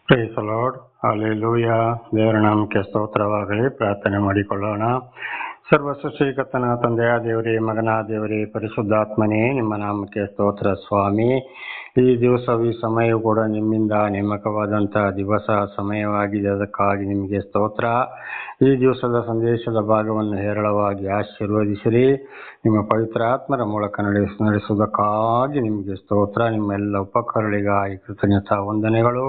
Price the lord, hallelujah. ದೇವರ ನಾಮಕ್ಕೆ ಸ್ತೋತ್ರವಾಗಲಿ. ಪ್ರಾರ್ಥನೆ ಮಾಡಿಕೊಳ್ಳೋಣ. ಸರ್ವ ಸೃಷ್ಟಿಕರ್ತನ ತಂದೆಯ ದೇವರೇ, ಮಗನ ದೇವರೇ, ಪರಿಶುದ್ಧಾತ್ಮನೇ, ನಿಮ್ಮ ನಾಮಕ್ಕೆ ಸ್ತೋತ್ರ ಸ್ವಾಮಿ. ಈ ದಿವಸವು ಈ ಸಮಯವು ಕೂಡ ನಿಮ್ಮಿಂದ ನೇಮಕವಾದಂಥ ದಿವಸ ಸಮಯವಾಗಿದೆ. ಅದಕ್ಕಾಗಿ ನಿಮಗೆ ಸ್ತೋತ್ರ. ಈ ದಿವಸದ ಸಂದೇಶದ ಭಾಗವನ್ನು ಹೇರಳವಾಗಿ ಆಶೀರ್ವದಿಸಿರಿ. ನಿಮ್ಮ ಪವಿತ್ರ ಆತ್ಮರ ಮೂಲಕ ನಡೆಸುವುದಕ್ಕಾಗಿ ನಿಮಗೆ ಸ್ತೋತ್ರ. ನಿಮ್ಮೆಲ್ಲ ಉಪಕರಣಗಳಿಗಾಗಿ ಕೃತಜ್ಞತಾ ವಂದನೆಗಳು.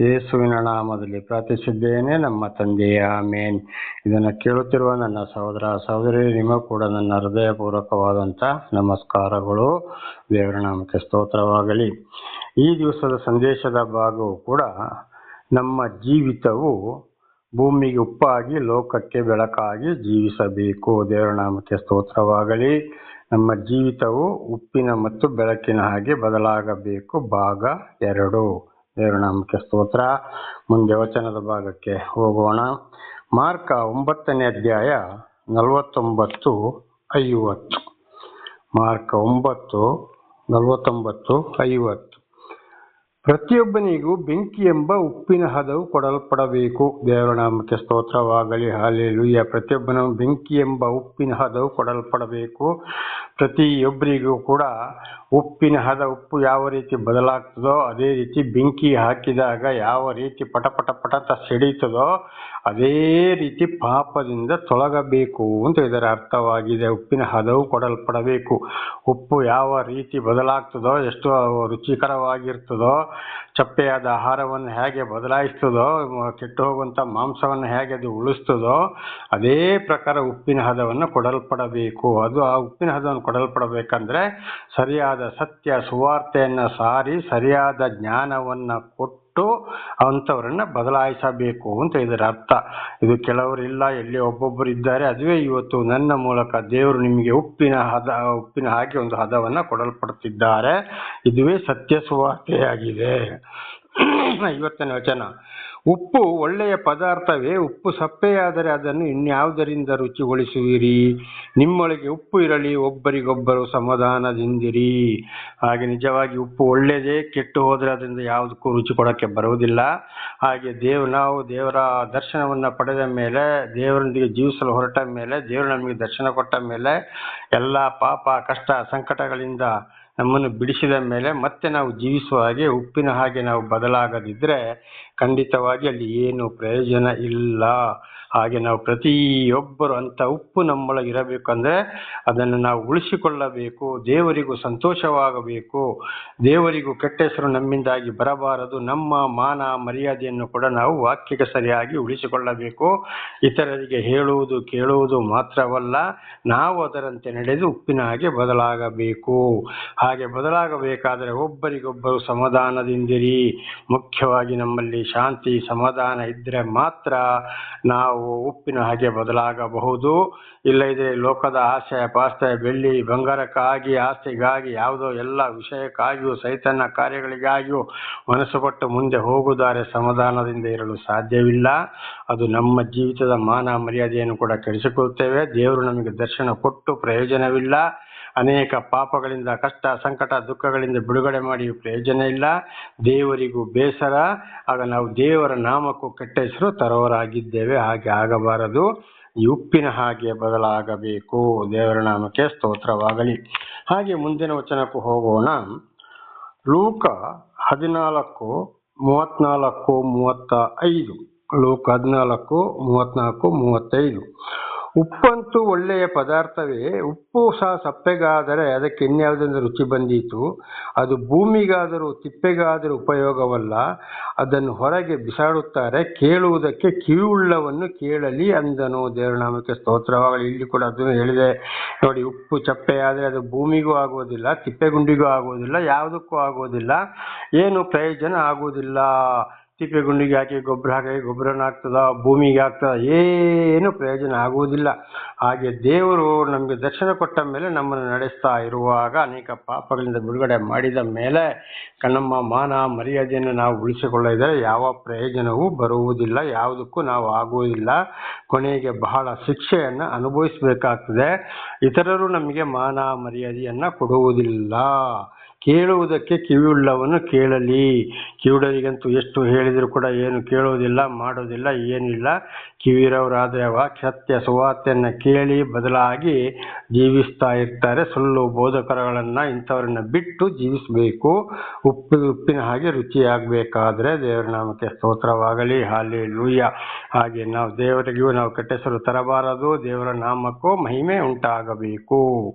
ಯೇಸುವಿನ ನಾಮದಲ್ಲಿ ಪ್ರಾರ್ಥಿಸಿದ್ದೇನೆ, ನಮ್ಮ ತಂದೆಯ ಆಮೇನ್. ಇದನ್ನು ಕೇಳುತ್ತಿರುವ ನನ್ನ ಸಹೋದರ ಸಹೋದರಿ, ನಿಮಗೂ ಕೂಡ ನನ್ನ ಹೃದಯಪೂರ್ವಕವಾದಂಥ ನಮಸ್ಕಾರಗಳು. ದೇವರ ನಾಮಕ್ಕೆ ಸ್ತೋತ್ರವಾಗಲಿ. ಈ ದಿವಸದ ಸಂದೇಶದ ಭಾಗವು ಕೂಡ ನಮ್ಮ ಜೀವಿತವು ಭೂಮಿಗೆ ಉಪ್ಪಾಗಿ ಲೋಕಕ್ಕೆ ಬೆಳಕಾಗಿ ಜೀವಿಸಬೇಕು. ದೇವರ ನಾಮಕ್ಕೆ ಸ್ತೋತ್ರವಾಗಲಿ. ನಮ್ಮ ಜೀವಿತವು ಉಪ್ಪಿನ ಮತ್ತು ಬೆಳಕಿನ ಹಾಗೆ ಬದಲಾಗಬೇಕು. ಭಾಗ 2. ದೇವರ ನಾಮಕ್ಕೆ ಸ್ತೋತ್ರ. ಮುಂದೆ ವಚನದ ಭಾಗಕ್ಕೆ ಹೋಗೋಣ. ಮಾರ್ಕ 9ನೇ ಅಧ್ಯಾಯ 49-50. ಮಾರ್ಕ 9:49-50. ಪ್ರತಿಯೊಬ್ಬನಿಗೂ ಬೆಂಕಿ ಎಂಬ ಉಪ್ಪಿನ ಹದವು ಕೊಡಲ್ಪಡಬೇಕು. ದೇವರ ನಾಮಕ್ಕೆ ಸ್ತೋತ್ರವಾಗಲಿ. ಹಲ್ಲೆಲೂಯಾ. ಪ್ರತಿಯೊಬ್ಬನ ಬೆಂಕಿ ಎಂಬ ಉಪ್ಪಿನ ಹದವು ಕೊಡಲ್ಪಡಬೇಕು. ಪ್ರತಿಯೊಬ್ಬರಿಗೂ ಕೂಡ ಉಪ್ಪಿನ ಹದ, ಉಪ್ಪು ಯಾವ ರೀತಿ ಬದಲಾಗ್ತದೋ ಅದೇ ರೀತಿ ಬೆಂಕಿ ಹಾಕಿದಾಗ ಯಾವ ರೀತಿ ಪಟ ಸಿಡಿತದೋ ಅದೇ ರೀತಿ ಪಾಪದಿಂದ ತೊಲಗಬೇಕು ಅಂತ ಇದರ ಅರ್ಥವಾಗಿದೆ. ಉಪ್ಪಿನ ಹದವು ಕೊಡಲ್ಪಡಬೇಕು. ಉಪ್ಪು ಯಾವ ರೀತಿ ಬದಲಾಗ್ತದೋ, ಎಷ್ಟು ರುಚಿಕರವಾಗಿರ್ತದೋ, ಚಪ್ಪೆಯಾದ ಆಹಾರವನ್ನು ಹೇಗೆ ಬದಲಾಯಿಸ್ತದೋ, ಕೆಟ್ಟು ಹೋಗುವಂಥ ಮಾಂಸವನ್ನು ಹೇಗೆ ಅದು ಉಳಿಸ್ತದೋ ಅದೇ ಪ್ರಕಾರ ಉಪ್ಪಿನ ಹದವನ್ನು ಕೊಡಲ್ಪಡಬೇಕು. ಅದು ಆ ಉಪ್ಪಿನ ಹದವನ್ನು ಕೊಡಲ್ಪಡಬೇಕಂದ್ರೆ ಸರಿಯಾದ ಸತ್ಯ ಸುವಾರ್ತೆಯನ್ನು ಸಾರಿ ಸರಿಯಾದ ಜ್ಞಾನವನ್ನು ಕೊಟ್ಟು ಅಂಥವರನ್ನ ಬದಲಾಯಿಸಬೇಕು ಅಂತ ಇದರ ಅರ್ಥ. ಇದು ಕೆಲವರಿಲ್ಲ, ಎಲ್ಲಿ ಒಬ್ಬೊಬ್ಬರು ಇದ್ದಾರೆ. ಅದುವೇ ಇವತ್ತು ನನ್ನ ಮೂಲಕ ದೇವರು ನಿಮಗೆ ಉಪ್ಪಿನ ಹಾಗೆ ಒಂದು ಹದವನ್ನು ಕೊಡಲ್ಪಡುತ್ತಿದ್ದಾರೆ. ಇದುವೇ ಸತ್ಯ ಸುವಾರ್ತೆಯಾಗಿದೆ. 50ನೇ ವಚನ. ಉಪ್ಪು ಒಳ್ಳೆಯ ಪದಾರ್ಥವೇ. ಉಪ್ಪು ಸಪ್ಪೆಯಾದರೆ ಅದನ್ನು ಇನ್ಯಾವುದರಿಂದ ರುಚಿಗೊಳಿಸುವಿರಿ? ನಿಮ್ಮೊಳಗೆ ಉಪ್ಪು ಇರಲಿ, ಒಬ್ಬರಿಗೊಬ್ಬರು ಸಮಾಧಾನದಿಂದಿರಿ. ಹಾಗೆ ನಿಜವಾಗಿ ಉಪ್ಪು ಒಳ್ಳೆಯದೇ. ಕೆಟ್ಟು ಹೋದರೆ ಅದರಿಂದ ಯಾವುದಕ್ಕೂ ರುಚಿ ಕೊಡೋಕ್ಕೆ ಬರುವುದಿಲ್ಲ. ಹಾಗೆ ನಾವು ದೇವರ ದರ್ಶನವನ್ನು ಪಡೆದ ಮೇಲೆ, ದೇವರೊಂದಿಗೆ ಜೀವಿಸಲು ಹೊರಟ ಮೇಲೆ, ದೇವರು ನಮಗೆ ದರ್ಶನ ಕೊಟ್ಟ ಮೇಲೆ, ಎಲ್ಲ ಪಾಪ ಕಷ್ಟ ಸಂಕಟಗಳಿಂದ ನಮ್ಮನ್ನು ಬಿಡಿಸಿದ ಮೇಲೆ ಮತ್ತೆ ನಾವು ಜೀವಿಸುವ ಹಾಗೆ ಉಪ್ಪಿನ ಹಾಗೆ ನಾವು ಬದಲಾಗದಿದ್ದರೆ ಖಂಡಿತವಾಗಿ ಅಲ್ಲಿ ಏನು ಪ್ರಯೋಜನ ಇಲ್ಲ. ಹಾಗೆ ನಾವು ಪ್ರತಿಯೊಬ್ಬರು ಅಂಥ ಉಪ್ಪು ನಮ್ಮೊಳಗೆ ಇರಬೇಕಂದ್ರೆ ಅದನ್ನು ನಾವು ಉಳಿಸಿಕೊಳ್ಳಬೇಕು. ದೇವರಿಗೂ ಸಂತೋಷವಾಗಬೇಕು. ದೇವರಿಗೂ ಕೆಟ್ಟ ಹೆಸರು ನಮ್ಮಿಂದಾಗಿ ಬರಬಾರದು. ನಮ್ಮ ಮಾನ ಮರ್ಯಾದೆಯನ್ನು ಕೂಡ ನಾವು ವಾಕ್ಯಕ್ಕೆ ಸರಿಯಾಗಿ ಉಳಿಸಿಕೊಳ್ಳಬೇಕು. ಇತರರಿಗೆ ಹೇಳುವುದು ಕೇಳುವುದು ಮಾತ್ರವಲ್ಲ, ನಾವು ಅದರಂತೆ ನಡೆದು ಉಪ್ಪಿನ ಹಾಗೆ ಬದಲಾಗಬೇಕು. ಹಾಗೆ ಬದಲಾಗಬೇಕಾದರೆ ಒಬ್ಬರಿಗೊಬ್ಬರು ಸಮಾಧಾನದಿಂದಿರಿ. ಮುಖ್ಯವಾಗಿ ನಮ್ಮಲ್ಲಿ ಶಾಂತಿ ಸಮಾಧಾನ ಇದ್ದರೆ ಮಾತ್ರ ನಾವು ಉಪ್ಪಿನ ಹಾಗೆ ಬದಲಾಗಬಹುದು. ಇಲ್ಲದಿದ್ದರೆ ಲೋಕದ ಆಸೆ ಪಾಸ್ತೆ, ಬೆಳ್ಳಿ ಬಂಗಾರಕ್ಕಾಗಿ, ಆಸ್ತಿಗಾಗಿ, ಯಾವುದೋ ಎಲ್ಲ ವಿಷಯಕ್ಕಾಗಿಯೂ ಸೈತಾನ ಕಾರ್ಯಗಳಿಗಾಗಿಯೂ ಮನಸ್ಸು ಕೊಟ್ಟು ಮುಂದೆ ಹೋಗುತ್ತಾರೆ. ಸಮಾಧಾನದಿಂದ ಇರಲು ಸಾಧ್ಯವಿಲ್ಲ. ಅದು ನಮ್ಮ ಜೀವಿತದ ಮಾನ ಮರ್ಯಾದೆಯನ್ನು ಕೂಡ ಕೆಡಿಸಿಕೊಳ್ಳುತ್ತೇವೆ. ದೇವರು ನಮಗೆ ದರ್ಶನ ಕೊಟ್ಟು ಪ್ರಯೋಜನವಿಲ್ಲ. ಅನೇಕ ಪಾಪಗಳಿಂದ, ಕಷ್ಟ ಸಂಕಟ ದುಃಖಗಳಿಂದ ಬಿಡುಗಡೆ ಮಾಡಿ ಪ್ರಯೋಜನ ಇಲ್ಲ. ದೇವರಿಗೂ ಬೇಸರ. ಆಗ ನಾವು ದೇವರ ನಾಮಕ್ಕೂ ಕೆಟ್ಟ ಹೆಸರು ತರೋರಾಗಿದ್ದೇವೆ. ಹಾಗೆ ಆಗಬಾರದು. ಈ ಉಪ್ಪಿನ ಹಾಗೆ ಬದಲಾಗಬೇಕು. ದೇವರ ನಾಮಕ್ಕೆ ಸ್ತೋತ್ರವಾಗಲಿ. ಹಾಗೆ ಮುಂದಿನ ವಚನಕ್ಕೂ ಹೋಗೋಣ. ಲೂಕ 14:34-35. ಲೂಕ 14:34-35. ಉಪ್ಪಂತೂ ಒಳ್ಳೆಯ ಪದಾರ್ಥವೇ. ಉಪ್ಪು ಸಹ ಸಪ್ಪೆಗಾದರೆ ಅದಕ್ಕೆ ಇನ್ಯಾವುದರಿಂದ ರುಚಿ ಬಂದೀತು? ಅದು ಭೂಮಿಗಾದರೂ ತಿಪ್ಪೆಗಾದರೂ ಉಪಯೋಗವಲ್ಲ. ಅದನ್ನು ಹೊರಗೆ ಬಿಸಾಡುತ್ತಾರೆ. ಕೇಳುವುದಕ್ಕೆ ಕಿವಿಯುಳ್ಳವನು ಕೇಳಲಿ ಅಂದನು. ದೇವರ ನಾಮಕ್ಕೆ ಸ್ತೋತ್ರವಾಗಲಿ. ಇಲ್ಲಿ ಕೂಡ ಅದನ್ನು ಹೇಳಿದೆ ನೋಡಿ. ಉಪ್ಪು ಚಪ್ಪೆಯಾದರೆ ಅದು ಭೂಮಿಗೂ ಆಗುವುದಿಲ್ಲ, ತಿಪ್ಪೆಗುಂಡಿಗೂ ಆಗುವುದಿಲ್ಲ, ಯಾವುದಕ್ಕೂ ಆಗುವುದಿಲ್ಲ, ಏನು ಪ್ರಯೋಜನ ಆಗುವುದಿಲ್ಲ. ತಿಪ್ಪೆಗುಂಡಿಗೆ ಹಾಕಿ ಗೊಬ್ಬರನ ಆಗ್ತದ, ಭೂಮಿಗೆ ಆಗ್ತದ, ಏನು ಪ್ರಯೋಜನ ಆಗುವುದಿಲ್ಲ. ಹಾಗೆ ದೇವರು ನಮಗೆ ದರ್ಶನ ಕೊಟ್ಟ ಮೇಲೆ ನಮ್ಮನ್ನು ನಡೆಸ್ತಾ ಇರುವಾಗ, ಅನೇಕ ಪಾಪಗಳಿಂದ ಬಿಡುಗಡೆ ಮಾಡಿದ ಮೇಲೆ ನಮ್ಮ ಮಾನ ಮರ್ಯಾದೆಯನ್ನು ನಾವು ಉಳಿಸಿಕೊಳ್ಳದಿದ್ದರೆ ಯಾವ ಪ್ರಯೋಜನವೂ ಬರುವುದಿಲ್ಲ, ಯಾವುದಕ್ಕೂ ನಾವು ಆಗುವುದಿಲ್ಲ. ಕೊನೆಗೆ ಬಹಳ ಶಿಕ್ಷೆಯನ್ನು ಅನುಭವಿಸಬೇಕಾಗ್ತದೆ. ಇತರರು ನಮಗೆ ಮಾನ ಮರ್ಯಾದೆಯನ್ನು ಕೊಡುವುದಿಲ್ಲ. ಕೇಳುವುದಕ್ಕೆ ಕಿವಿಯುಳ್ಳವನು ಕೇಳಲಿ. ಕಿವುಡರಿಗಂತೂ ಎಷ್ಟು ಹೇಳಿದರೂ ಕೂಡ ಏನು ಕೇಳುವುದಿಲ್ಲ, ಮಾಡೋದಿಲ್ಲ, ಏನಿಲ್ಲ. ಕಿವಿರವರಾದರೆ ವಾಕ್ಯ ಸತ್ಯ ಸುವಾರ್ತೆಯನ್ನು ಕೇಳಿ ಬದಲಾಗಿ ಜೀವಿಸ್ತಾ ಇರ್ತಾರೆ. ಸುಳ್ಳು ಬೋಧಕರುಗಳನ್ನು ಇಂಥವ್ರನ್ನ ಬಿಟ್ಟು ಜೀವಿಸಬೇಕು. ಉಪ್ಪಿನ ಹಾಗೆ ರುಚಿಯಾಗಬೇಕಾದ್ರೆ ದೇವರ ನಾಮಕ್ಕೆ ಸ್ತೋತ್ರವಾಗಲಿ. ಹಲ್ಲೆಲೂಯಾ. ಹಾಗೆ ನಾವು ದೇವರಿಗೂ ನಾವು ಕೆಟ್ಟ ಹೆಸರು ತರಬಾರದು. ದೇವರ ನಾಮಕ್ಕೂ ಮಹಿಮೆ ಉಂಟಾಗಬೇಕು.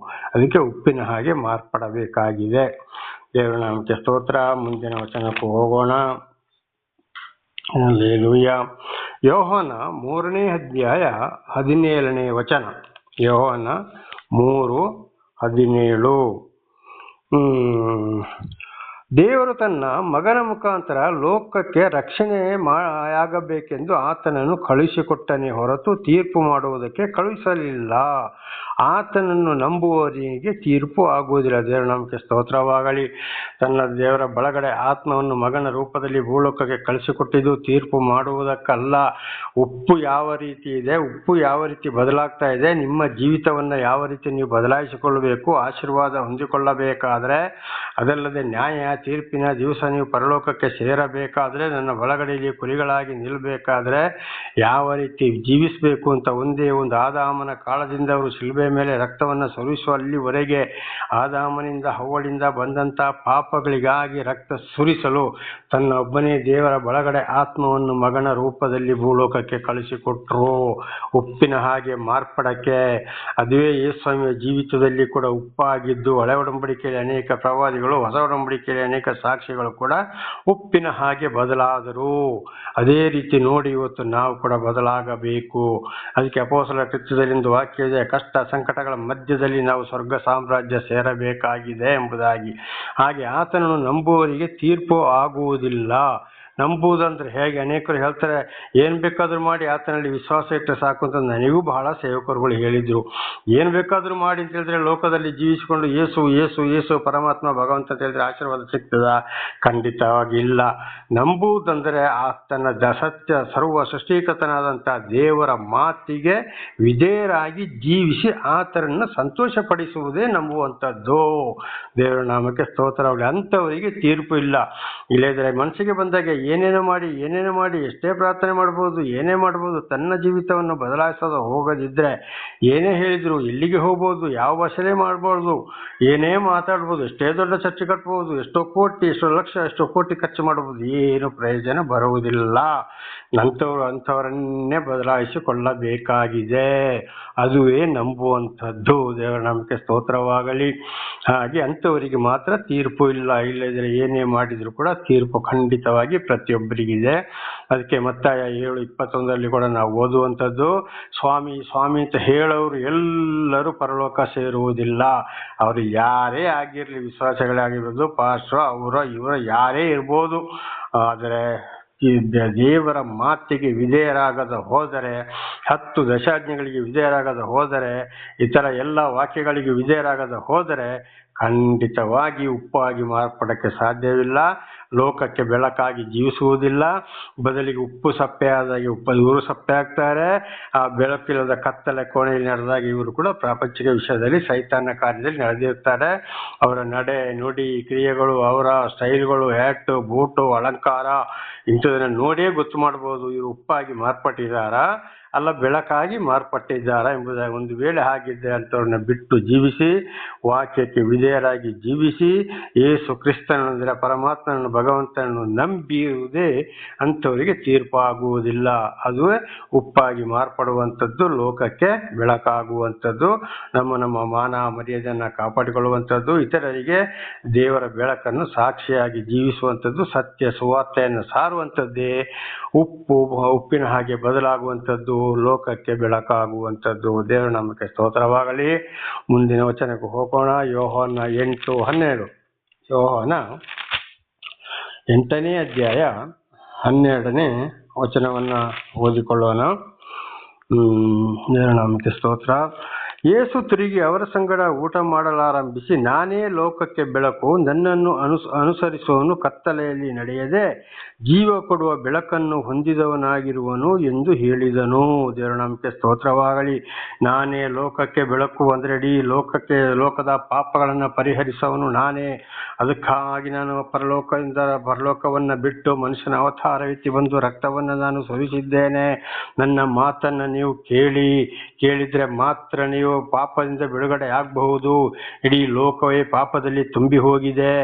ಅದಕ್ಕೆ ಉಪ್ಪಿನ ಹಾಗೆ ಮಾರ್ಪಡಬೇಕಾಗಿದೆ. ದೇವರ ನಾಮಕ್ಕೆ ಸ್ತೋತ್ರ. ಮುಂದಿನ ವಚನಕ್ಕೂ ಹೋಗೋಣ. ಹಲ್ಲೆಲೂಯಾ. ಯೋಹಾನ 3ನೇ ಅಧ್ಯಾಯ 17ನೇ ವಚನ. ಯೋಹಾನ 3:17. ದೇವರು ತನ್ನ ಮಗನ ಮುಖಾಂತರ ಲೋಕಕ್ಕೆ ರಕ್ಷಣೆ ಆಗಬೇಕೆಂದು ಆತನನ್ನು ಕಳುಹಿಸಿಕೊಟ್ಟನೇ ಹೊರತು ತೀರ್ಪು ಮಾಡುವುದಕ್ಕೆ ಕಳುಹಿಸಲಿಲ್ಲ. ಆತನನ್ನು ನಂಬುವವರಿಗೆ ತೀರ್ಪು ಆಗುವುದಿಲ್ಲ. ದೇವರ ನಾಮಕ್ಕೆ ಸ್ತೋತ್ರವಾಗಲಿ. ತನ್ನ ದೇವರ ಬಳಗಡೆ ಆತ್ಮವನ್ನು ಮಗನ ರೂಪದಲ್ಲಿ ಭೂಲೋಕಕ್ಕೆ ಕಳಿಸಿಕೊಟ್ಟಿದ್ದು ತೀರ್ಪು ಮಾಡುವುದಕ್ಕಲ್ಲ. ಉಪ್ಪು ಯಾವ ರೀತಿ ಇದೆ, ಉಪ್ಪು ಯಾವ ರೀತಿ ಬದಲಾಗ್ತಾ ಇದೆ, ನಿಮ್ಮ ಜೀವಿತವನ್ನು ಯಾವ ರೀತಿ ನೀವು ಬದಲಾಯಿಸಿಕೊಳ್ಳಬೇಕು, ಆಶೀರ್ವಾದ ಹೊಂದಿಕೊಳ್ಳಬೇಕಾದ್ರೆ, ಅದಲ್ಲದೆ ನ್ಯಾಯ ತೀರ್ಪಿನ ದಿವಸ ನೀವು ಪರಲೋಕಕ್ಕೆ ಸೇರಬೇಕಾದ್ರೆ, ನನ್ನ ಒಳಗಡೆಯಲ್ಲಿ ಕುರಿಗಳಾಗಿ ನಿಲ್ಲಬೇಕಾದ್ರೆ ಯಾವ ರೀತಿ ಜೀವಿಸಬೇಕು ಅಂತ ಒಂದೇ ಒಂದು ಆದಾಮನ ಕಾಲದಿಂದ ಅವರು ಶಿಲುಬೆ ಮೇಲೆ ರಕ್ತವನ್ನು ಸುರಿಸುವಲ್ಲಿವರೆಗೆ ಆದಾಮನಿಂದ ಹವ್ವಳಿಂದ ಬಂದಂಥ ಪಾಪಗಳಿಗಾಗಿ ರಕ್ತ ಸುರಿಸಲು ತನ್ನ ಒಬ್ಬನೇ ದೇವರ ಬಳಗಡೆ ಆತ್ಮವನ್ನು ಮಗನ ರೂಪದಲ್ಲಿ ಭೂಲೋಕಕ್ಕೆ ಕಳಿಸಿಕೊಟ್ರು. ಉಪ್ಪಿನ ಹಾಗೆ ಮಾರ್ಪಡಕ್ಕೆ. ಅದುವೇ ಯೇಸುಸ್ವಾಮಿಯ ಜೀವಿತದಲ್ಲಿ ಕೂಡ ಉಪ್ಪಾಗಿದ್ದು, ಹಳೆ ಒಡಂಬಡಿಕೆಯಲ್ಲಿ ಅನೇಕ ಪ್ರವಾದಿಗಳು, ಹೊಸ ಒಡಂಬಡಿಕೆಯಲ್ಲಿ ಅನೇಕ ಸಾಕ್ಷಿಗಳು ಕೂಡ ಉಪ್ಪಿನ ಹಾಗೆ ಬದಲಾದರು. ಅದೇ ರೀತಿ ನೋಡಿ ಇವತ್ತು ನಾವು ಕೂಡ ಬದಲಾಗಬೇಕು. ಅದಕ್ಕೆ ಅಪೊಸ್ತಲರ ಕೃತ್ಯದಲ್ಲಿ ಒಂದು ವಾಕ್ಯ ಇದೆ, ಕಷ್ಟ ಸಂಕಟಗಳ ಮಧ್ಯದಲ್ಲಿ ನಾವು ಸ್ವರ್ಗ ಸಾಮ್ರಾಜ್ಯ ಸೇರಬೇಕಾಗಿದೆ ಎಂಬುದಾಗಿ. ಹಾಗೆ ಆತನನ್ನು ನಂಬುವವರಿಗೆ ತೀರ್ಪು ಆಗುವುದಿಲ್ಲ. ನಂಬುವುದಂದ್ರೆ ಹೇಗೆ? ಅನೇಕರು ಹೇಳ್ತಾರೆ, ಏನು ಬೇಕಾದರೂ ಮಾಡಿ ಆತನಲ್ಲಿ ವಿಶ್ವಾಸ ಇಟ್ಟರೆ ಸಾಕು ಅಂತ. ನನಗೂ ಬಹಳ ಸೇವಕರುಗಳು ಹೇಳಿದರು, ಏನು ಬೇಕಾದರೂ ಮಾಡಿ ಅಂತ ಹೇಳಿದ್ರೆ ಲೋಕದಲ್ಲಿ ಜೀವಿಸಿಕೊಂಡು ಯೇಸು ಯೇಸು ಯೇಸು ಪರಮಾತ್ಮ ಭಗವಂತ ಅಂತ ಹೇಳಿದ್ರೆ ಆಶೀರ್ವಾದ ಸಿಗ್ತದ? ಖಂಡಿತವಾಗಿ ಇಲ್ಲ. ನಂಬುವುದಂದರೆ ಆತನ ಸತ್ಯ ಸರ್ವ ಸೃಷ್ಟಿಕರ್ತನಾದಂಥ ದೇವರ ಮಾತಿಗೆ ವಿಧೇಯರಾಗಿ ಜೀವಿಸಿ ಆತನನ್ನು ಸಂತೋಷಪಡಿಸುವುದೇ ನಂಬುವಂಥದ್ದು. ದೇವರ ನಾಮಕ್ಕೆ ಸ್ತೋತ್ರವಾಗಲಿ. ಅಂಥವರಿಗೆ ತೀರ್ಪು ಇಲ್ಲ. ಇಲ್ಲದ್ರೆ ಮನಸ್ಸಿಗೆ ಬಂದಾಗ ಏನೇನೋ ಮಾಡಿ ಎಷ್ಟೇ ಪ್ರಾರ್ಥನೆ ಮಾಡ್ಬೋದು, ಏನೇ ಮಾಡ್ಬೋದು, ತನ್ನ ಜೀವಿತವನ್ನು ಬದಲಾಯಿಸೋದು ಹೋಗೋದಿದ್ರೆ ಏನೇ ಹೇಳಿದ್ರು, ಎಲ್ಲಿಗೆ ಹೋಗ್ಬೋದು, ಯಾವ ಭಾಷೆನೇ ಮಾಡ್ಬೋದು, ಏನೇ ಮಾತಾಡ್ಬೋದು, ಎಷ್ಟೇ ದೊಡ್ಡ ಚರ್ಚೆ ಕಟ್ಬೋದು, ಎಷ್ಟೋ ಕೋಟಿ, ಎಷ್ಟೋ ಲಕ್ಷ, ಎಷ್ಟೋ ಕೋಟಿ ಖರ್ಚು ಮಾಡ್ಬೋದು, ಏನು ಪ್ರಯೋಜನ ಬರುವುದಿಲ್ಲ. ಅಂಥವರನ್ನೇ ಬದಲಾಯಿಸಿಕೊಳ್ಳಬೇಕಾಗಿದೆ. ಅದುವೇ ನಂಬುವಂಥದ್ದು. ದೇವರ ನಾಮಕ್ಕೆ ಸ್ತೋತ್ರವಾಗಲಿ. ಹಾಗೆ ಅಂಥವರಿಗೆ ಮಾತ್ರ ತೀರ್ಪು ಇಲ್ಲ. ಇಲ್ಲದ್ರೆ ಏನೇ ಮಾಡಿದ್ರು ಕೂಡ ತೀರ್ಪು ಖಂಡಿತವಾಗಿ ಪ್ರತಿಯೊಬ್ಬರಿಗಿದೆ. ಅದಕ್ಕೆ ಮತ್ತಾಯ 7:21 ಕೂಡ ನಾವು ಓದುವಂಥದ್ದು, ಸ್ವಾಮಿ ಸ್ವಾಮಿ ಅಂತ ಹೇಳೋರು ಎಲ್ಲರೂ ಪರಲೋಕ ಸೇರುವುದಿಲ್ಲ. ಅವರು ಯಾರೇ ಆಗಿರಲಿ, ವಿಶ್ವಾಸಗಳೇ ಆಗಿರ್ಬೋದು, ಪಾಸ್ಟ್ರು, ಇವರ ಯಾರೇ ಇರ್ಬೋದು. ಆದರೆ ಈ ದೇವರ ಮಾತಿಗೆ ವಿಧೇಯರಾಗದ ಹೋದರೆ, 10 ದಶಾಜ್ಞೆಗಳಿಗೆ ವಿಧೇಯರಾಗದ ಹೋದರೆ, ಇತರ ಎಲ್ಲ ವಾಕ್ಯಗಳಿಗೆ ವಿಧೇಯರಾಗದ ಹೋದರೆ ಖಂಡಿತವಾಗಿ ಉಪ್ಪಾಗಿ ಮಾರ್ಪಡಕ್ಕೆ ಸಾಧ್ಯವಿಲ್ಲ. ಲೋಕಕ್ಕೆ ಬೆಳಕಾಗಿ ಜೀವಿಸುವುದಿಲ್ಲ. ಬದಲಿಗೆ ಉಪ್ಪು ಸಪ್ಪೆ ಆದಾಗಿ ಇವರು ಸಪ್ಪೆ ಆಗ್ತಾರೆ. ಆ ಬೆಳಕಿಲ್ಲದ ಕತ್ತಲೆ ಕೋಣೆಯಲ್ಲಿ ನಡೆದಾಗ ಇವರು ಕೂಡ ಪ್ರಾಪಂಚಿಕ ವಿಷಯದಲ್ಲಿ ಸೈತಾನ ಕಾರ್ಯದಲ್ಲಿ ನಡೆದಿರ್ತಾರೆ. ಅವರ ನಡೆ ನುಡಿ ಕ್ರಿಯೆಗಳು, ಅವರ ಸ್ಟೈಲ್ಗಳು, ಹ್ಯಾಟು ಬೂಟು ಅಲಂಕಾರ ಇಂಥದನ್ನು ನೋಡಿಯೇ ಗೊತ್ತು ಮಾಡ್ಬೋದು ಇವರು ಉಪ್ಪಾಗಿ ಮಾರ್ಪಟ್ಟಿದ್ದಾರಾ ಅಲ್ಲ ಬೆಳಕಾಗಿ ಮಾರ್ಪಟ್ಟಿದ್ದಾರಾ ಎಂಬುದಾಗಿ. ಒಂದು ವೇಳೆ ಹಾಗಿದ್ದೆ ಅಂಥವ್ರನ್ನ ಬಿಟ್ಟು ಜೀವಿಸಿ, ವಾಕ್ಯಕ್ಕೆ ವಿಧೇಯರಾಗಿ ಜೀವಿಸಿ, ಯೇಸು ಕ್ರಿಸ್ತನಂದರೆ ಪರಮಾತ್ಮನನ್ನು ಭಗವಂತನನ್ನು ನಂಬಿರುವುದೇ ಅಂಥವರಿಗೆ ತೀರ್ಪು ಆಗುವುದಿಲ್ಲ. ಅದುವೇ ಉಪ್ಪಾಗಿ ಮಾರ್ಪಡುವಂಥದ್ದು, ಲೋಕಕ್ಕೆ ಬೆಳಕಾಗುವಂಥದ್ದು, ನಮ್ಮ ಮಾನ ಮರ್ಯಾದೆಯನ್ನು ಕಾಪಾಡಿಕೊಳ್ಳುವಂಥದ್ದು, ಇತರರಿಗೆ ದೇವರ ಬೆಳಕನ್ನು ಸಾಕ್ಷಿಯಾಗಿ ಜೀವಿಸುವಂಥದ್ದು, ಸತ್ಯ ಸುವಾರ್ತೆಯನ್ನು ಸಾರುವಂಥದ್ದೇ ಉಪ್ಪಿನ ಹಾಗೆ ಬದಲಾಗುವಂಥದ್ದು, ಲೋಕಕ್ಕೆ ಬೆಳಕಾಗುವಂಥದ್ದು. ದೇವರ ನಾಮಕ್ಕೆ ಸ್ತೋತ್ರವಾಗಲಿ. ಮುಂದಿನ ವಚನಕ್ಕೆ ಹೋಗೋಣ. ಯೋಹಾನ 8:12. ಯೋಹಾನ 8ನೇ ಅಧ್ಯಾಯ 12ನೇ ವಚನವನ್ನು ಓದಿಕೊಳ್ಳೋಣ. ದೇವರ ನಾಮಕ್ಕೆ ಸ್ತೋತ್ರ. ಯೇಸು ತಿರುಗಿ ಅವರ ಸಂಗಡ ಊಟ ಮಾಡಲಾರಂಭಿಸಿ, ನಾನೇ ಲೋಕಕ್ಕೆ ಬೆಳಕು, ನನ್ನನ್ನು ಅನುಸರಿಸುವವನು ಕತ್ತಲೆಯಲ್ಲಿ ನಡೆಯದೆ ಜೀವ ಕೊಡುವ ಬೆಳಕನ್ನು ಹೊಂದಿದವನಾಗಿರುವನು ಎಂದು ಹೇಳಿದನು. ದೇವರ ನಾಮಕ್ಕೆ ಸ್ತೋತ್ರವಾಗಲಿ. ನಾನೇ ಲೋಕಕ್ಕೆ ಬೆಳಕು ಅಂದರೆ ಇಡೀ ಲೋಕದ ಪಾಪಗಳನ್ನು ಪರಿಹರಿಸುವವನು ನಾನೇ. ಅದಕ್ಕಾಗಿ ನಾನು ಪರಲೋಕವನ್ನು ಬಿಟ್ಟು ಮನುಷ್ಯನ ಅವತಾರವೆತ್ತಿ ಬಂದು ರಕ್ತವನ್ನು ನಾನು ಸುರಿಸಿದ್ದೇನೆ. ನನ್ನ ಮಾತನ್ನು ನೀವು ಕೇಳಿದ್ರೆ ಮಾತ್ರ ನೀವು ಪಾಪದಿಂದ ಬಿಡುಗಡೆ ಆಗಬಹುದು. ಇಡೀ ಲೋಕವೇ ಪಾಪದಲ್ಲಿ ತುಂಬಿ ಹೋಗಿದೆ.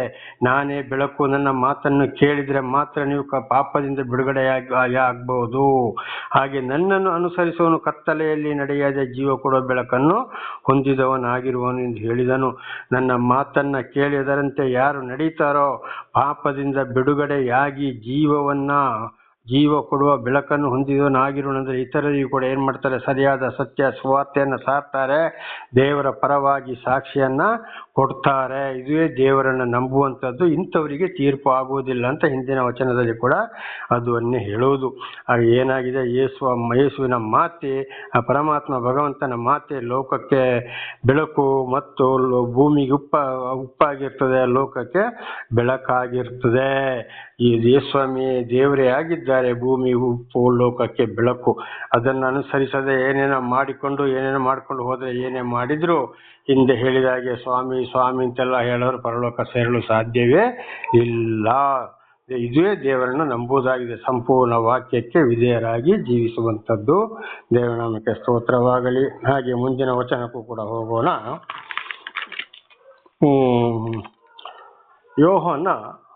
ನಾನೇ ಬೆಳಕು. ನನ್ನ ಮಾತನ್ನು ಕೇಳಿದ್ರೆ ಮಾತ್ರ ನೀವು ಪಾಪದಿಂದ ಬಿಡುಗಡೆ ಆಗಬಹುದು. ಹಾಗೆ ನನ್ನನ್ನು ಅನುಸರಿಸುವವನು ಕತ್ತಲೆಯಲ್ಲಿ ನಡೆಯದೆ ಜೀವ ಕೊಡುವ ಬೆಳಕನ್ನು ಹೊಂದಿದವನಾಗಿರುವನು ಎಂದು ಹೇಳಿದನು. ನನ್ನ ಮಾತನ್ನ ಕೇಳಿ ಅದರಂತೆ ಯಾರು ನಡೀತಾರೋ ಪಾಪದಿಂದ ಬಿಡುಗಡೆಯಾಗಿ ಜೀವ ಕೊಡುವ ಬೆಳಕನ್ನು ಹೊಂದಿದವನಾಗಿರುವಂದ್ರೆ ಇತರರಿಗೂ ಕೂಡ ಏನ್ ಮಾಡ್ತಾರೆ, ಸರಿಯಾದ ಸತ್ಯ ಸುವಾರ್ತೆಯನ್ನು ಸಾರ್ತಾರೆ, ದೇವರ ಪರವಾಗಿ ಸಾಕ್ಷಿಯನ್ನ ಕೊಡ್ತಾರೆ. ಇದುವೇ ದೇವರನ್ನು ನಂಬುವಂಥದ್ದು. ಇಂಥವರಿಗೆ ತೀರ್ಪು ಆಗುವುದಿಲ್ಲ ಅಂತ ಹಿಂದಿನ ವಚನದಲ್ಲಿ ಕೂಡ ಅದನ್ನೇ ಹೇಳುವುದು. ಆಗ ಏನಾಗಿದೆ, ಯೇಸುವಿನ ಮಾತೆ, ಆ ಪರಮಾತ್ಮ ಭಗವಂತನ ಮಾತೆ ಲೋಕಕ್ಕೆ ಬೆಳಕು ಮತ್ತು ಭೂಮಿಗೆ ಉಪ್ಪಾಗಿರ್ತದೆ, ಲೋಕಕ್ಕೆ ಬೆಳಕಾಗಿರ್ತದೆ. ಈ ಯೇಸ್ವಾಮಿ ದೇವರೇ ಆಗಿದ್ದಾರೆ, ಭೂಮಿ ಉಪ್ಪು, ಲೋಕಕ್ಕೆ ಬೆಳಕು. ಅದನ್ನು ಅನುಸರಿಸದೆ ಏನೇನೋ ಮಾಡ್ಕೊಂಡು ಹೋದ್ರೆ ಏನೇ ಮಾಡಿದ್ರು ಹಿಂದೆ ಹೇಳಿದ ಹಾಗೆ ಸ್ವಾಮಿ ಸ್ವಾಮಿ ಅಂತೆಲ್ಲ ಹೇಳೋರು ಪರಲೋಕ ಸೇರಲು ಸಾಧ್ಯವೇ ಇಲ್ಲ. ಇದುವೇ ದೇವರನ್ನು ನಂಬುವುದಾಗಿದೆ. ಸಂಪೂರ್ಣ ವಾಕ್ಯಕ್ಕೆ ವಿಧೇಯರಾಗಿ ಜೀವಿಸುವಂಥದ್ದು. ದೇವನಾಮಕ್ಕೆ ಸ್ತೋತ್ರವಾಗಲಿ. ಹಾಗೆ ಮುಂದಿನ ವಚನಕ್ಕೂ ಕೂಡ ಹೋಗೋಣ. ಯೋಹಾನ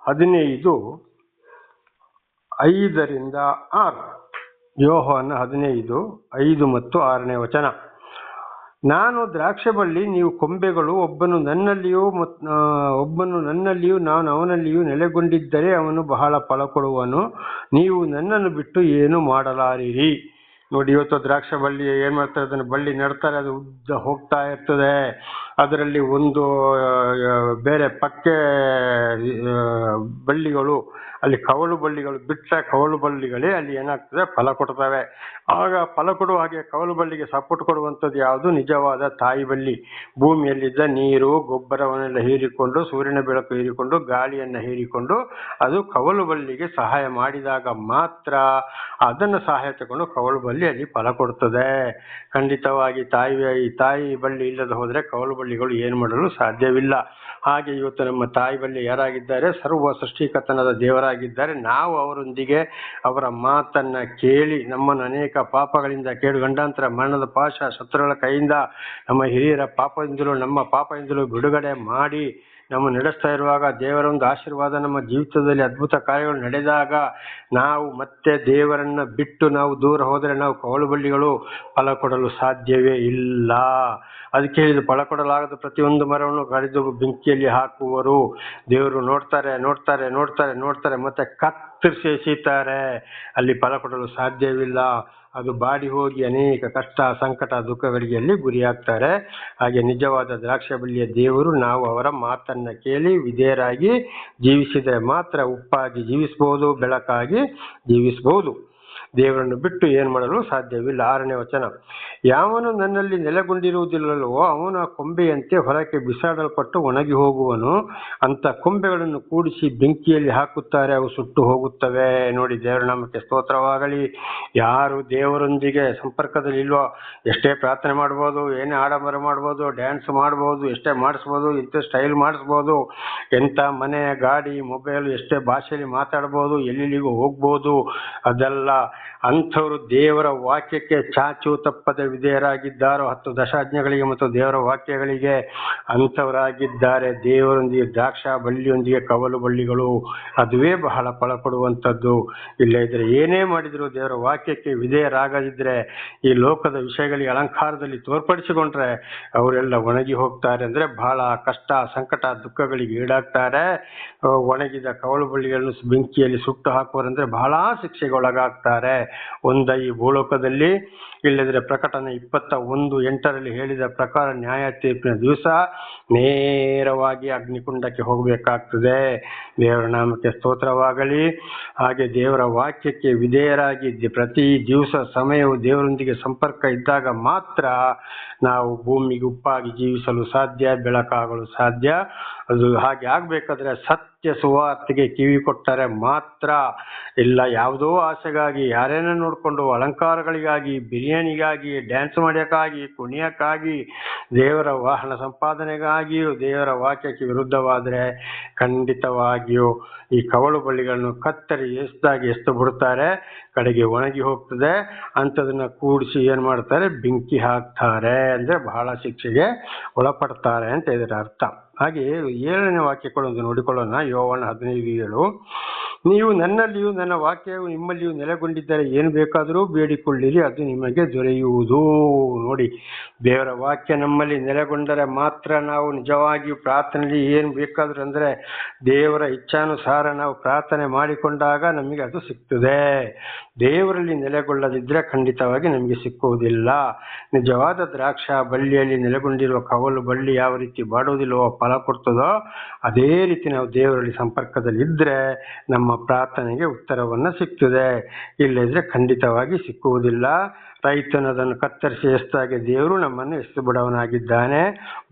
15:5-6. ಯೋಹಾನ 15:5 ಮತ್ತು 6ನೇ ವಚನ. ನಾನು ದ್ರಾಕ್ಷಬಳ್ಳಿ, ನೀವು ಕೊಂಬೆಗಳು. ಒಬ್ಬನು ನನ್ನಲ್ಲಿಯೂ ನಾನು ಅವನಲ್ಲಿಯೂ ನೆಲೆಗೊಂಡಿದ್ದರೆ ಅವನು ಬಹಳ ಫಲ ಕೊಡುವನು. ನೀವು ನನ್ನನ್ನು ಬಿಟ್ಟು ಏನು ಮಾಡಲಾರಿರಿ. ನೋಡಿ, ಇವತ್ತು ದ್ರಾಕ್ಷ ಬಳ್ಳಿ ಏನ್ ಮಾಡ್ತಾರೆ, ಅದನ್ನು ಬಳ್ಳಿ ನೆಡ್ತಾರೆ, ಅದು ಉದ್ದ ಹೋಗ್ತಾ ಇರ್ತದೆ. ಅದರಲ್ಲಿ ಒಂದು ಬೇರೆ ಪಕ್ಕೆ ಬಳ್ಳಿಗಳು, ಅಲ್ಲಿ ಕವಲು ಬಳ್ಳಿಗಳು, ಬಿಟ್ಟ ಕವಲು ಬಳ್ಳಿಗಳೇ ಅಲ್ಲಿ ಏನಾಗ್ತದೆ, ಫಲ ಕೊಡ್ತವೆ. ಆಗ ಫಲ ಕೊಡುವ ಹಾಗೆ ಕವಲು ಬಳ್ಳಿಗೆ ಸಪೋರ್ಟ್ ಕೊಡುವಂಥದ್ದು ಯಾವುದು? ನಿಜವಾದ ತಾಯಿ ಬಳ್ಳಿ. ಭೂಮಿಯಲ್ಲಿದ್ದ ನೀರು ಗೊಬ್ಬರವನ್ನೆಲ್ಲ ಹೀರಿಕೊಂಡು, ಸೂರ್ಯನ ಬೆಳಕು ಹೀರಿಕೊಂಡು, ಗಾಳಿಯನ್ನು ಹೀರಿಕೊಂಡು ಅದು ಕವಲು ಬಳ್ಳಿಗೆ ಸಹಾಯ ಮಾಡಿದಾಗ ಮಾತ್ರ ಅದನ್ನು ಸಹಾಯ ತಗೊಂಡು ಕವಲು ಬಳ್ಳಿ ಅಲ್ಲಿ ಫಲ ಕೊಡ್ತದೆ. ಖಂಡಿತವಾಗಿ ತಾಯಿ ಬಳ್ಳಿ ಇಲ್ಲದೆ ಹೋದರೆ ಕವಲು ಬಳ್ಳಿಗಳು ಏನು ಮಾಡಲು ಸಾಧ್ಯವಿಲ್ಲ. ಹಾಗೆ ಇವತ್ತು ನಮ್ಮ ತಾಯಿ ಬಳ್ಳಿ ಯಾರಾಗಿದ್ದಾರೆ? ಸರ್ವ ಸೃಷ್ಟಿಕರ್ತನದ ದೇವರಾಗಿದ್ದಾರೆ. ನಾವು ಅವರೊಂದಿಗೆ ಅವರ ಮಾತನ್ನ ಕೇಳಿ ನಮ್ಮನ್ನು ಅನೇಕ ಪಾಪಗಳಿಂದ, ಕೇಡು ಗಂಡಾಂತರ, ಮರಣದ ಪಾಶ, ಶತ್ರುಗಳ ಕೈಯಿಂದ, ನಮ್ಮ ಹಿರಿಯರ ಪಾಪದಿಂದಲೂ ನಮ್ಮ ಪಾಪದಿಂದಲೂ ಬಿಡುಗಡೆ ಮಾಡಿ ನಮ್ಮ ನಡೆಸ್ತಾ ಇರುವಾಗ ದೇವರ ಒಂದು ಆಶೀರ್ವಾದ ನಮ್ಮ ಜೀವಿತದಲ್ಲಿ ಅದ್ಭುತ ಕಾರ್ಯಗಳು ನಡೆದಾಗ ನಾವು ಮತ್ತೆ ದೇವರನ್ನ ಬಿಟ್ಟು ನಾವು ದೂರ ಹೋದರೆ ನಾವು ಕವಲು ಬಳ್ಳಿಗಳು ಫಲ ಕೊಡಲು ಸಾಧ್ಯವೇ ಇಲ್ಲ. ಅದಕ್ಕೆ ಹೇಳಿದ, ಫಲ ಕೊಡಲಾಗದ ಪ್ರತಿಯೊಂದು ಮರವನ್ನು ಕಡಿದು ಬೆಂಕಿಯಲ್ಲಿ ಹಾಕುವರು. ದೇವರು ನೋಡ್ತಾರೆ ಮತ್ತೆ ಕತ್ತರಿಸಿ ಎಸೀತಾರೆ. ಅಲ್ಲಿ ಫಲ ಕೊಡಲು ಸಾಧ್ಯವಿಲ್ಲ. ಅದು ಬಾಡಿ ಹೋಗಿ ಅನೇಕ ಕಷ್ಟ, ಸಂಕಟ, ದುಃಖಗಳಿಗೆ ಅಲ್ಲಿ ಗುರಿಯಾಗ್ತಾರೆ. ಹಾಗೆ ನಿಜವಾದ ದ್ರಾಕ್ಷ ಬಳ್ಳಿಯ ದೇವರು ನಾವು ಅವರ ಮಾತನ್ನ ಕೇಳಿ ವಿಧೇಯರಾಗಿ ಜೀವಿಸಿದರೆ ಮಾತ್ರ ಉಪ್ಪಾಗಿ ಜೀವಿಸಬಹುದು, ಬೆಳಕಾಗಿ ಜೀವಿಸಬಹುದು. ದೇವರನ್ನು ಬಿಟ್ಟು ಏನು ಮಾಡಲು ಸಾಧ್ಯವಿಲ್ಲ. 6ನೇ ವಚನ. ಯಾವನು ನನ್ನಲ್ಲಿ ನೆಲೆಗೊಂಡಿರುವುದಿಲ್ಲವೋ ಅವನ ಕೊಂಬೆಯಂತೆ ಹೊರಕ್ಕೆ ಬಿಸಾಡಲ್ಪಟ್ಟು ಒಣಗಿ ಹೋಗುವನು. ಅಂತ ಕೊಂಬೆಗಳನ್ನು ಕೂಡಿಸಿ ಬೆಂಕಿಯಲ್ಲಿ ಹಾಕುತ್ತಾರೆ, ಅವು ಸುಟ್ಟು ಹೋಗುತ್ತವೆ. ನೋಡಿ, ದೇವರ ನಾಮಕ್ಕೆ ಸ್ತೋತ್ರವಾಗಲಿ. ಯಾರು ದೇವರೊಂದಿಗೆ ಸಂಪರ್ಕದಲ್ಲಿ ಇಲ್ವೋ, ಎಷ್ಟೇ ಪ್ರಾರ್ಥನೆ ಮಾಡ್ಬೋದು, ಏನೇ ಆಡಂಬರ ಮಾಡ್ಬೋದು, ಡ್ಯಾನ್ಸ್ ಮಾಡ್ಬೋದು, ಎಷ್ಟೇ ಮಾಡಿಸ್ಬೋದು, ಇಂಥ ಸ್ಟೈಲ್ ಮಾಡಿಸ್ಬೋದು, ಎಂಥ ಮನೆ, ಗಾಡಿ, ಮೊಬೈಲ್, ಎಷ್ಟೇ ಭಾಷೆಯಲ್ಲಿ ಮಾತಾಡ್ಬೋದು, ಎಲ್ಲೆಲ್ಲಿಗೂ ಹೋಗ್ಬೋದು, ಅದೆಲ್ಲ ಅಂಥವರು ದೇವರ ವಾಕ್ಯಕ್ಕೆ ಚಾಚು ತಪ್ಪದೆ ವಿಧೇಯರಾಗಿದ್ದಾರೋ 10 ದಶಾಜ್ಞೆಗಳಿಗೆ ಮತ್ತು ದೇವರ ವಾಕ್ಯಗಳಿಗೆ ಅಂಥವರಾಗಿದ್ದಾರೆ. ದೇವರೊಂದಿಗೆ ದ್ರಾಕ್ಷ ಬಳ್ಳಿಯೊಂದಿಗೆ ಕವಲು ಬಳ್ಳಿಗಳು, ಅದುವೇ ಬಹಳ ಫಲ ಕೊಡುವಂಥದ್ದು. ಇಲ್ಲ ಇದ್ರೆ ಏನೇ ಮಾಡಿದ್ರು ದೇವರ ವಾಕ್ಯಕ್ಕೆ ವಿಧೇಯರಾಗದಿದ್ರೆ, ಈ ಲೋಕದ ವಿಷಯಗಳಿಗೆ ಅಲಂಕಾರದಲ್ಲಿ ತೋರ್ಪಡಿಸಿಕೊಂಡ್ರೆ ಅವರೆಲ್ಲ ಒಣಗಿ ಹೋಗ್ತಾರೆ. ಅಂದ್ರೆ ಬಹಳ ಕಷ್ಟ, ಸಂಕಟ, ದುಃಖಗಳಿಗೆ ಈಡಾಗ್ತಾರೆ. ಒಣಗಿದ ಕವಲು ಬಳ್ಳಿಗಳನ್ನು ಬೆಂಕಿಯಲ್ಲಿ ಸುಟ್ಟು ಹಾಕುವರಂದ್ರೆ ಬಹಳ ಶಿಕ್ಷೆಗೆ ಒಳಗಾಗ್ತಾರೆ. ಒಂದ ಈ ಭೂಲೋಕದಲ್ಲಿ, ಇಲ್ಲದ್ರೆ ಪ್ರಕಟಣೆ 21:8 ಹೇಳಿದ ಪ್ರಕಾರ ನ್ಯಾಯ ತೀರ್ಪಿನ ದಿವಸ ನೇರವಾಗಿ ಅಗ್ನಿಕುಂಡಕ್ಕೆ ಹೋಗಬೇಕಾಗ್ತದೆ. ದೇವರ ನಾಮಕ್ಕೆ ಸ್ತೋತ್ರವಾಗಲಿ. ಹಾಗೆ ದೇವರ ವಾಕ್ಯಕ್ಕೆ ವಿಧೇಯರಾಗಿ ಪ್ರತಿ ದಿವಸ ಸಮಯವು ದೇವರೊಂದಿಗೆ ಸಂಪರ್ಕ ಇದ್ದಾಗ ಮಾತ್ರ ನಾವು ಭೂಮಿಗೆ ಉಪ್ಪಾಗಿ ಜೀವಿಸಲು ಸಾಧ್ಯ, ಬೆಳಕಾಗಲು ಸಾಧ್ಯ. ಅದು ಹಾಗೆ ಆಗ್ಬೇಕಾದ್ರೆ ಸತ್ಯ ಸುವಾರ್ತೆಗೆ ಕಿವಿ ಕೊಟ್ಟರೆ ಮಾತ್ರ. ಇಲ್ಲ ಯಾವುದೋ ಆಸೆಗಾಗಿ, ಯಾರೇನೋ ನೋಡಿಕೊಂಡು ಅಲಂಕಾರಗಳಿಗಾಗಿ, ಬಿರಿಯಾನಿಗಾಗಿ, ಡ್ಯಾನ್ಸ್ ಮಾಡೋಕ್ಕಾಗಿ, ಕುಣಿಯಕ್ಕಾಗಿ, ದೇವರ ವಾಹನ ಸಂಪಾದನೆಗಾಗಿಯೂ ದೇವರ ವಾಕ್ಯಕ್ಕೆ ವಿರುದ್ಧವಾದರೆ ಖಂಡಿತವಾಗಿಯೂ ಈ ಕವಳು ಬಳ್ಳಿಗಳನ್ನು ಕತ್ತರಿ ಎಷ್ಟು ಬಿಡ್ತಾರೆ, ಕಡೆಗೆ ಒಣಗಿ ಹೋಗ್ತದೆ. ಅಂಥದನ್ನ ಕೂಡಿಸಿ ಏನು ಮಾಡ್ತಾರೆ, ಬೆಂಕಿ ಹಾಕ್ತಾರೆ. ಅಂದರೆ ಬಹಳ ಶಿಕ್ಷೆಗೆ ಒಳಪಡ್ತಾರೆ ಅಂತ ಇದರ ಅರ್ಥ. ಹಾಗೆ 7ನೇ ವಾಕ್ಯ ಕೂಡ ಒಂದು ನೋಡಿಕೊಳ್ಳೋಣ. ಯೋವಾನ 15:7. ನೀವು ನನ್ನಲ್ಲಿಯೂ ನನ್ನ ವಾಕ್ಯವು ನಿಮ್ಮಲ್ಲಿಯೂ ನೆಲೆಗೊಂಡಿದ್ದರೆ ಏನು ಬೇಕಾದರೂ ಬೇಡಿಕೊಳ್ಳಿರಿ, ಅದು ನಿಮಗೆ ದೊರೆಯುವುದು. ನೋಡಿ, ದೇವರ ವಾಕ್ಯ ನಮ್ಮಲ್ಲಿ ನೆಲೆಗೊಂಡರೆ ಮಾತ್ರ ನಾವು ನಿಜವಾಗಿಯೂ ಪ್ರಾರ್ಥನೆಯಲ್ಲಿ ಏನು ಬೇಕಾದರೂ, ಅಂದರೆ ದೇವರ ಇಚ್ಛಾನುಸಾರ ನಾವು ಪ್ರಾರ್ಥನೆ ಮಾಡಿಕೊಂಡಾಗ ನಮಗೆ ಅದು ಸಿಗ್ತದೆ. ದೇವರಲ್ಲಿ ನೆಲೆಗೊಳ್ಳದಿದ್ದರೆ ಖಂಡಿತವಾಗಿ ನಮಗೆ ಸಿಕ್ಕುವುದಿಲ್ಲ. ನಿಜವಾದ ದ್ರಾಕ್ಷ ಬಳ್ಳಿಯಲ್ಲಿ ನೆಲೆಗೊಂಡಿರುವ ಕವಲು ಬಳ್ಳಿ ಯಾವ ರೀತಿ ಬಾಡುವುದಿಲ್ಲವೋ, ಫಲ ಕೊಡ್ತದೋ, ಅದೇ ರೀತಿ ನಾವು ದೇವರಲ್ಲಿ ಸಂಪರ್ಕದಲ್ಲಿ ಇದ್ದರೆ ನಮ್ಮ ಪ್ರಾರ್ಥನೆಗೆ ಉತ್ತರವನ್ನು ಸಿಗ್ತದೆ. ಇಲ್ಲದಿದ್ರೆ ಖಂಡಿತವಾಗಿ ಸಿಕ್ಕುವುದಿಲ್ಲ. ರೈತನು ಅದನ್ನು ಕತ್ತರಿಸಿ ಎಸ್ತಾಗೆ ದೇವರು ನಮ್ಮನ್ನು ಎಷ್ಟು ಬಿಡವನಾಗಿದ್ದಾನೆ,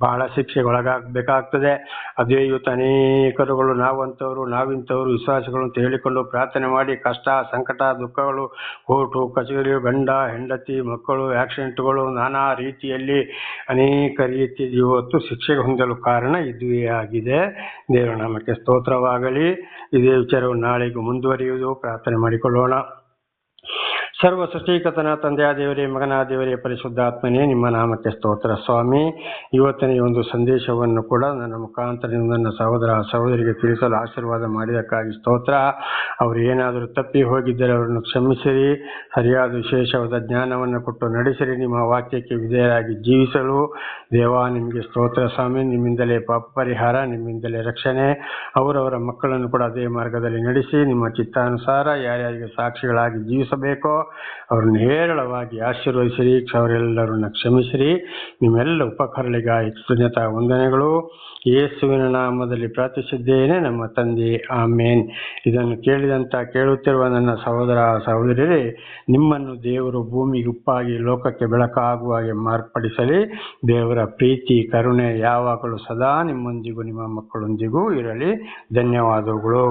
ಬಹಳ ಶಿಕ್ಷೆಗೊಳಗಾಗಬೇಕಾಗ್ತದೆ. ಅದೇ ಇವತ್ತು ಅನೇಕರುಗಳು ನಾವಿಂಥವ್ರು ವಿಶ್ವಾಸಗಳು ಅಂತ ಹೇಳಿಕೊಂಡು ಪ್ರಾರ್ಥನೆ ಮಾಡಿ ಕಷ್ಟ, ಸಂಕಟ, ದುಃಖಗಳು, ಕೋರ್ಟು ಕಚೇರಿ, ಗಂಡ ಹೆಂಡತಿ, ಮಕ್ಕಳು, ಆಕ್ಸಿಡೆಂಟ್ಗಳು, ನಾನಾ ರೀತಿಯಲ್ಲಿ ಅನೇಕ ರೀತಿಯ ಇವತ್ತು ಶಿಕ್ಷೆಗೆ ಹೊಂದಲು ಕಾರಣ ಇದುವೇ ಆಗಿದೆ. ದೇವರ ನಾಮಕ್ಕೆ ಸ್ತೋತ್ರವಾಗಲಿ. ಇದೇ ವಿಚಾರವು ನಾಳೆಗೂ ಮುಂದುವರಿಯುವುದು. ಪ್ರಾರ್ಥನೆ ಮಾಡಿಕೊಳ್ಳೋಣ. ಸರ್ವ ಸೃಷ್ಟಿಕರ್ತನ ತಂದೆಯ ದೇವರೇ, ಮಗನಾದ ದೇವರೇ, ಪರಿಶುದ್ಧಾತ್ಮನೇ, ನಿಮ್ಮ ನಾಮಕ್ಕೆ ಸ್ತೋತ್ರ ಸ್ವಾಮಿ. ಇವತ್ತಿನ ಈ ಒಂದು ಸಂದೇಶವನ್ನು ಕೂಡ ನನ್ನ ಮುಖಾಂತರ ನನ್ನ ಸಹೋದರ ಸಹೋದರಿಗೆ ತಿಳಿಸಲು ಆಶೀರ್ವಾದ ಮಾಡಿದಕ್ಕಾಗಿ ಸ್ತೋತ್ರ. ಅವರು ಏನಾದರೂ ತಪ್ಪಿ ಹೋಗಿದ್ದರೆ ಅವರನ್ನು ಕ್ಷಮಿಸಿರಿ. ಸರಿಯಾದ ವಿಶೇಷವಾದ ಜ್ಞಾನವನ್ನು ಕೊಟ್ಟು ನಡೆಸಿರಿ. ನಿಮ್ಮ ವಾಕ್ಯಕ್ಕೆ ವಿಧೇಯರಾಗಿ ಜೀವಿಸಲು ದೇವ ನಿಮಗೆ ಸ್ತೋತ್ರ ಸ್ವಾಮಿ. ನಿಮ್ಮಿಂದಲೇ ಪಾಪ ಪರಿಹಾರ, ನಿಮ್ಮಿಂದಲೇ ರಕ್ಷಣೆ. ಅವರವರ ಮಕ್ಕಳನ್ನು ಕೂಡ ಅದೇ ಮಾರ್ಗದಲ್ಲಿ ನಡೆಸಿ ನಿಮ್ಮ ಚಿತ್ತಾನುಸಾರ ಯಾರ್ಯಾರಿಗೆ ಸಾಕ್ಷಿಗಳಾಗಿ ಜೀವಿಸಬೇಕೋ ಅವರನ್ನು ಹೇರಳವಾಗಿ ಆಶೀರ್ವದಿಸಿರಿ. ಅವರೆಲ್ಲರನ್ನ ಕ್ಷಮಿಸಿರಿ. ನಿಮ್ಮೆಲ್ಲ ಉಪಕಾರಗಳಿಗಾಗಿ ಕೃತಜ್ಞತಾ ವಂದನೆಗಳು. ಯೇಸುವಿನ ನಾಮದಲ್ಲಿ ಪ್ರಾರ್ಥಿಸಿದ್ದೇನೆ ನಮ್ಮ ತಂದೆ, ಆಮೇನ್. ಇದನ್ನು ಕೇಳುತ್ತಿರುವ ನನ್ನ ಸಹೋದರ ಸಹೋದರಿಯರೇ, ನಿಮ್ಮನ್ನು ದೇವರು ಭೂಮಿಗೆ ಉಪ್ಪಾಗಿ ಲೋಕಕ್ಕೆ ಬೆಳಕಾಗುವ ಹಾಗೆ ಮಾರ್ಪಡಿಸಲಿ. ದೇವರ ಪ್ರೀತಿ ಕರುಣೆ ಯಾವಾಗಲೂ ಸದಾ ನಿಮ್ಮೊಂದಿಗೂ ನಿಮ್ಮ ಮಕ್ಕಳೊಂದಿಗೂ ಇರಲಿ. ಧನ್ಯವಾದಗಳು.